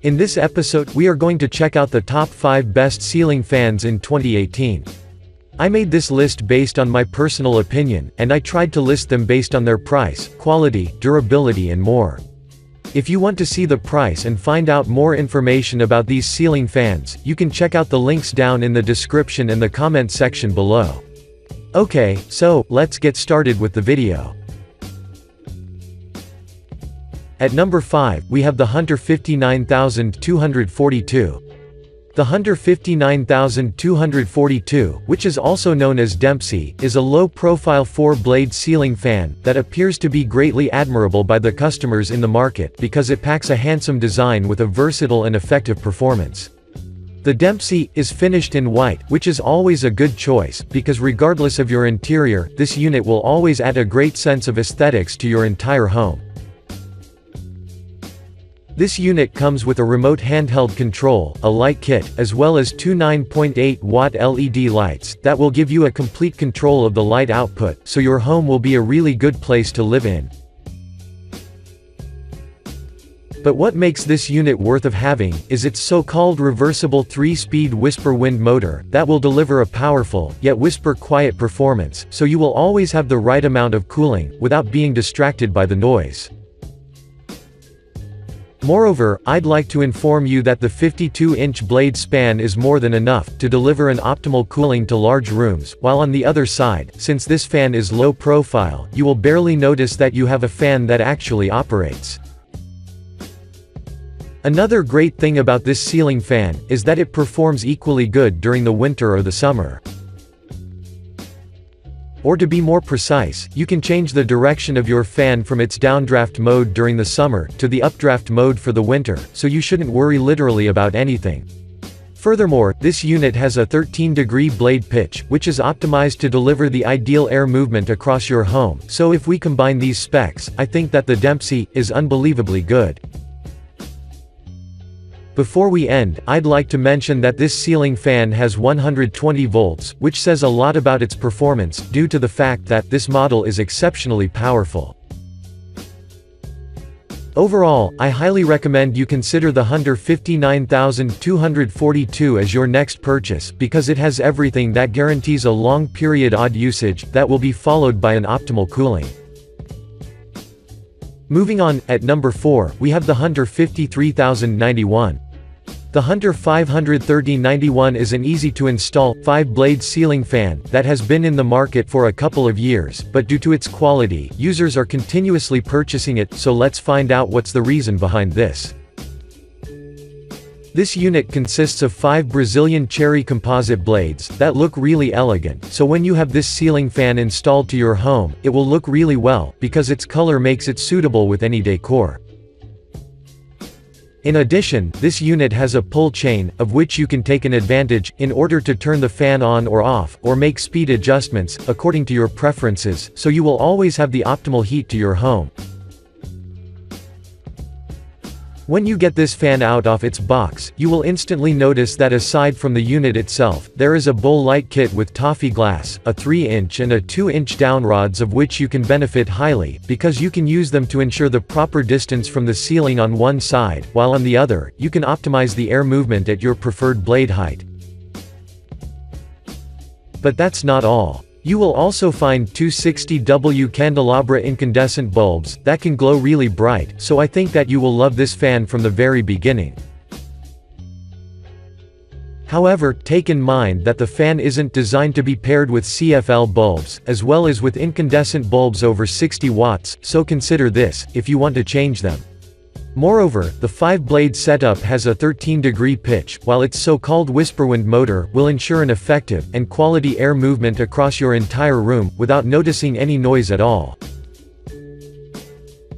In this episode, we are going to check out the top 5 best ceiling fans in 2018. I made this list based on my personal opinion, and I tried to list them based on their price, quality, durability and more. If you want to see the price and find out more information about these ceiling fans, you can check out the links down in the description and the comment section below. Okay, so, let's get started with the video. At number 5, we have the Hunter 59242. The Hunter 59242, which is also known as Dempsey, is a low-profile 4-blade ceiling fan that appears to be greatly admirable by the customers in the market because it packs a handsome design with a versatile and effective performance. The Dempsey is finished in white, which is always a good choice, because regardless of your interior, this unit will always add a great sense of aesthetics to your entire home. This unit comes with a remote handheld control, a light kit, as well as two 9.8-watt LED lights that will give you a complete control of the light output, so your home will be a really good place to live in. But what makes this unit worth of having is its so-called reversible 3-speed whisper wind motor that will deliver a powerful, yet whisper-quiet performance, so you will always have the right amount of cooling, without being distracted by the noise. Moreover, I'd like to inform you that the 52-inch blade span is more than enough to deliver an optimal cooling to large rooms, while on the other side, since this fan is low profile, you will barely notice that you have a fan that actually operates. Another great thing about this ceiling fan is that it performs equally good during the winter or the summer. Or to be more precise, you can change the direction of your fan from its downdraft mode during the summer to the updraft mode for the winter, so you shouldn't worry literally about anything. Furthermore, this unit has a 13-degree blade pitch, which is optimized to deliver the ideal air movement across your home, so if we combine these specs, I think that the Dempsey is unbelievably good. Before we end, I'd like to mention that this ceiling fan has 120 volts, which says a lot about its performance, due to the fact that this model is exceptionally powerful. Overall, I highly recommend you consider the Hunter 59242 as your next purchase, because it has everything that guarantees a long period odd usage, that will be followed by an optimal cooling. Moving on, at number 4, we have the Hunter 53091. The Hunter 53091 is an easy-to-install, 5-blade ceiling fan that has been in the market for a couple of years, but due to its quality, users are continuously purchasing it, so let's find out what's the reason behind this. This unit consists of 5 Brazilian cherry composite blades that look really elegant, so when you have this ceiling fan installed to your home, it will look really well, because its color makes it suitable with any decor. In addition, this unit has a pull chain, of which you can take an advantage, in order to turn the fan on or off, or make speed adjustments, according to your preferences, so you will always have the optimal heat to your home. When you get this fan out of its box, you will instantly notice that aside from the unit itself, there is a bowl light kit with toffee glass, a 3-inch and a 2-inch down rods, of which you can benefit highly, because you can use them to ensure the proper distance from the ceiling on one side, while on the other, you can optimize the air movement at your preferred blade height. But that's not all. You will also find two 60W candelabra incandescent bulbs that can glow really bright, so I think that you will love this fan from the very beginning. However, take in mind that the fan isn't designed to be paired with CFL bulbs, as well as with incandescent bulbs over 60 watts, so consider this, if you want to change them. Moreover, the 5-blade setup has a 13-degree pitch, while its so-called whisperwind motor will ensure an effective and quality air movement across your entire room, without noticing any noise at all.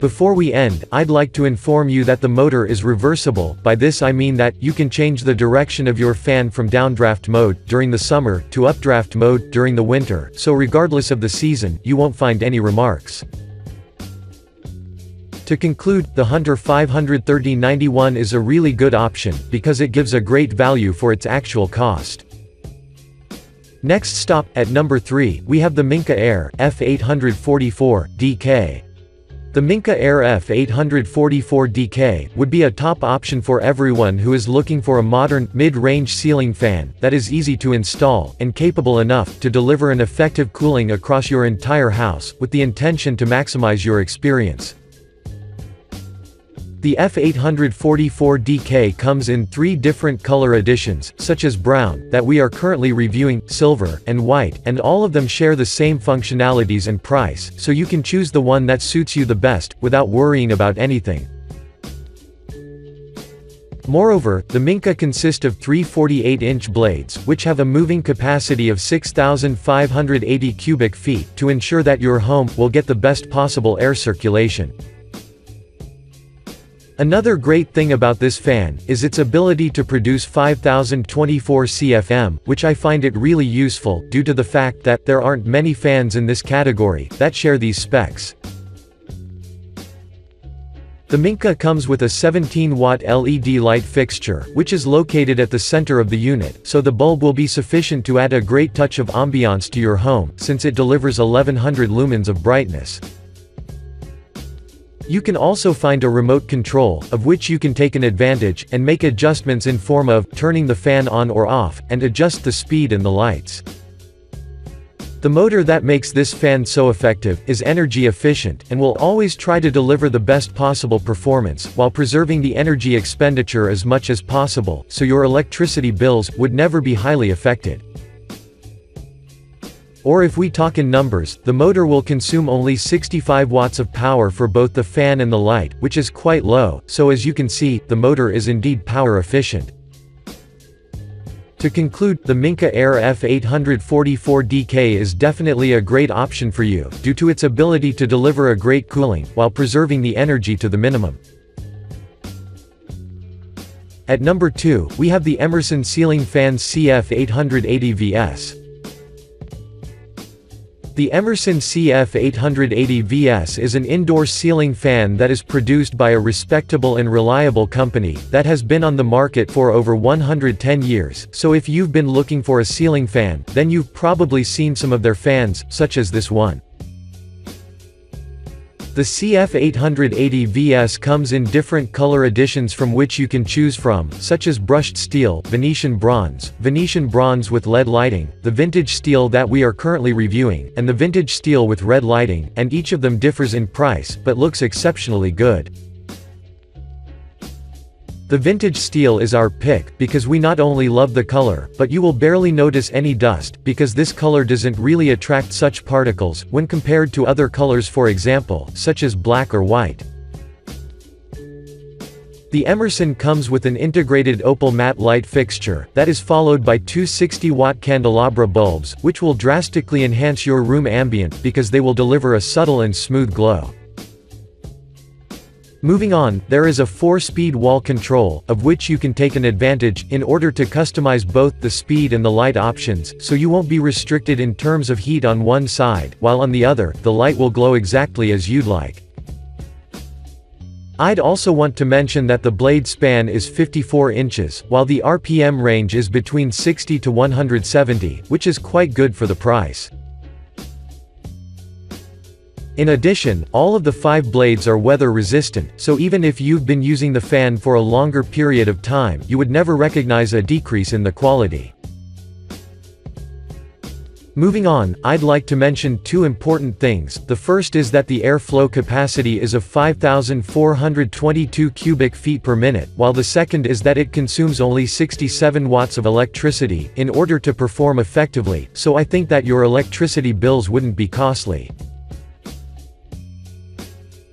Before we end, I'd like to inform you that the motor is reversible. By this I mean that you can change the direction of your fan from downdraft mode during the summer to updraft mode during the winter, so regardless of the season, you won't find any remarks. To conclude, the Hunter 53091 is a really good option, because it gives a great value for its actual cost. Next stop, at number 3, we have the Minka Air F844 DK. The Minka Air F844DK would be a top option for everyone who is looking for a modern, mid-range ceiling fan that is easy to install and capable enough to deliver an effective cooling across your entire house, with the intention to maximize your experience. The F844DK comes in 3 different color editions, such as brown, that we are currently reviewing, silver, and white, and all of them share the same functionalities and price, so you can choose the one that suits you the best, without worrying about anything. Moreover, the Minka consist of 3 48-inch blades, which have a moving capacity of 6,580 cubic feet, to ensure that your home will get the best possible air circulation. Another great thing about this fan is its ability to produce 5024 CFM, which I find it really useful, due to the fact that there aren't many fans in this category that share these specs. The Minka comes with a 17-watt LED light fixture, which is located at the center of the unit, so the bulb will be sufficient to add a great touch of ambiance to your home, since it delivers 1100 lumens of brightness. You can also find a remote control, of which you can take an advantage, and make adjustments in form of turning the fan on or off, and adjust the speed and the lights. The motor that makes this fan so effective is energy efficient, and will always try to deliver the best possible performance, while preserving the energy expenditure as much as possible, so your electricity bills would never be highly affected. Or if we talk in numbers, the motor will consume only 65 watts of power for both the fan and the light, which is quite low, so as you can see, the motor is indeed power efficient. To conclude, the Minka Air F844DK is definitely a great option for you, due to its ability to deliver a great cooling, while preserving the energy to the minimum. At number 2, we have the Emerson Ceiling Fan CF880VS. The Emerson CF880VS is an indoor ceiling fan that is produced by a respectable and reliable company that has been on the market for over 110 years, so if you've been looking for a ceiling fan, then you've probably seen some of their fans, such as this one. The CF880VS comes in different color editions from which you can choose from, such as brushed steel, Venetian bronze with LED lighting, the vintage steel that we are currently reviewing, and the vintage steel with red lighting, and each of them differs in price, but looks exceptionally good. The vintage steel is our pick, because we not only love the color, but you will barely notice any dust, because this color doesn't really attract such particles, when compared to other colors, for example, such as black or white. The Emerson comes with an integrated opal matte light fixture, that is followed by 2 60-watt candelabra bulbs, which will drastically enhance your room ambient, because they will deliver a subtle and smooth glow. Moving on, there is a 4-speed wall control, of which you can take an advantage, in order to customize both the speed and the light options, so you won't be restricted in terms of heat on one side, while on the other, the light will glow exactly as you'd like. I'd also want to mention that the blade span is 54 inches, while the RPM range is between 60 to 170, which is quite good for the price. In addition, all of the 5 blades are weather resistant, so even if you've been using the fan for a longer period of time, you would never recognize a decrease in the quality. Moving on, I'd like to mention 2 important things. The first is that the airflow capacity is of 5,422 cubic feet per minute, while the second is that it consumes only 67 watts of electricity, in order to perform effectively, so I think that your electricity bills wouldn't be costly.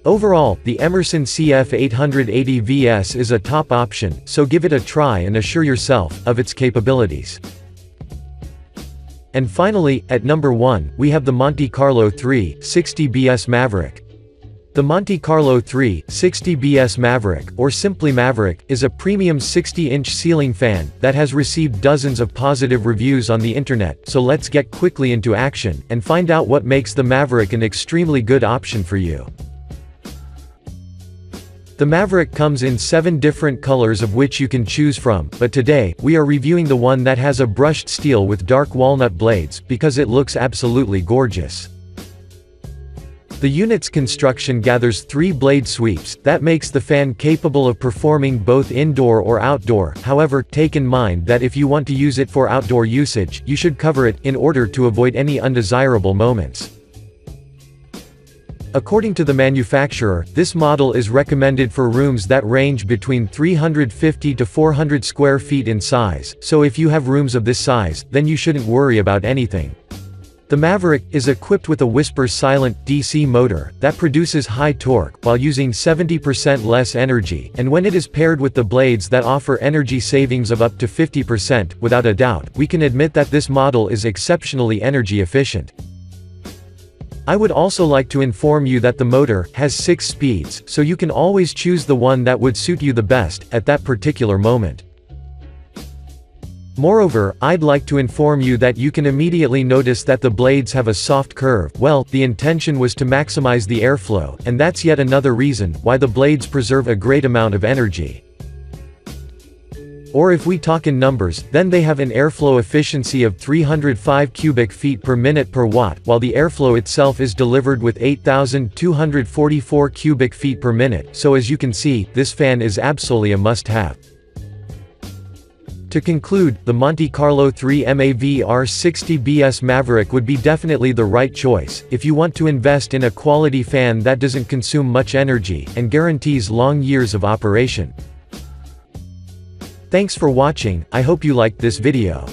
Overall, the Emerson CF880VS is a top option, so give it a try and assure yourself of its capabilities. And finally, at number 1, we have the Monte Carlo 360BS Maverick. The Monte Carlo 360BS Maverick, or simply Maverick, is a premium 60-inch ceiling fan that has received dozens of positive reviews on the internet, so let's get quickly into action and find out what makes the Maverick an extremely good option for you. The Maverick comes in 7 different colors of which you can choose from, but today, we are reviewing the one that has a brushed steel with dark walnut blades, because it looks absolutely gorgeous. The unit's construction gathers 3 blade sweeps, that makes the fan capable of performing both indoor or outdoor. However, take in mind that if you want to use it for outdoor usage, you should cover it, in order to avoid any undesirable moments. According to the manufacturer, this model is recommended for rooms that range between 350 to 400 square feet in size, so if you have rooms of this size, then you shouldn't worry about anything. The Maverick is equipped with a Whisper Silent DC motor that produces high torque while using 70% less energy, and when it is paired with the blades that offer energy savings of up to 50%, without a doubt, we can admit that this model is exceptionally energy efficient. I would also like to inform you that the motor has 6 speeds, so you can always choose the one that would suit you the best, at that particular moment. Moreover, I'd like to inform you that you can immediately notice that the blades have a soft curve. Well, the intention was to maximize the airflow, and that's yet another reason why the blades preserve a great amount of energy. Or if we talk in numbers, then they have an airflow efficiency of 305 cubic feet per minute per watt, while the airflow itself is delivered with 8,244 cubic feet per minute, so as you can see, this fan is absolutely a must-have. To conclude, the Monte Carlo 3 MAV R60BS Maverick would be definitely the right choice, if you want to invest in a quality fan that doesn't consume much energy, and guarantees long years of operation. Thanks for watching, I hope you liked this video.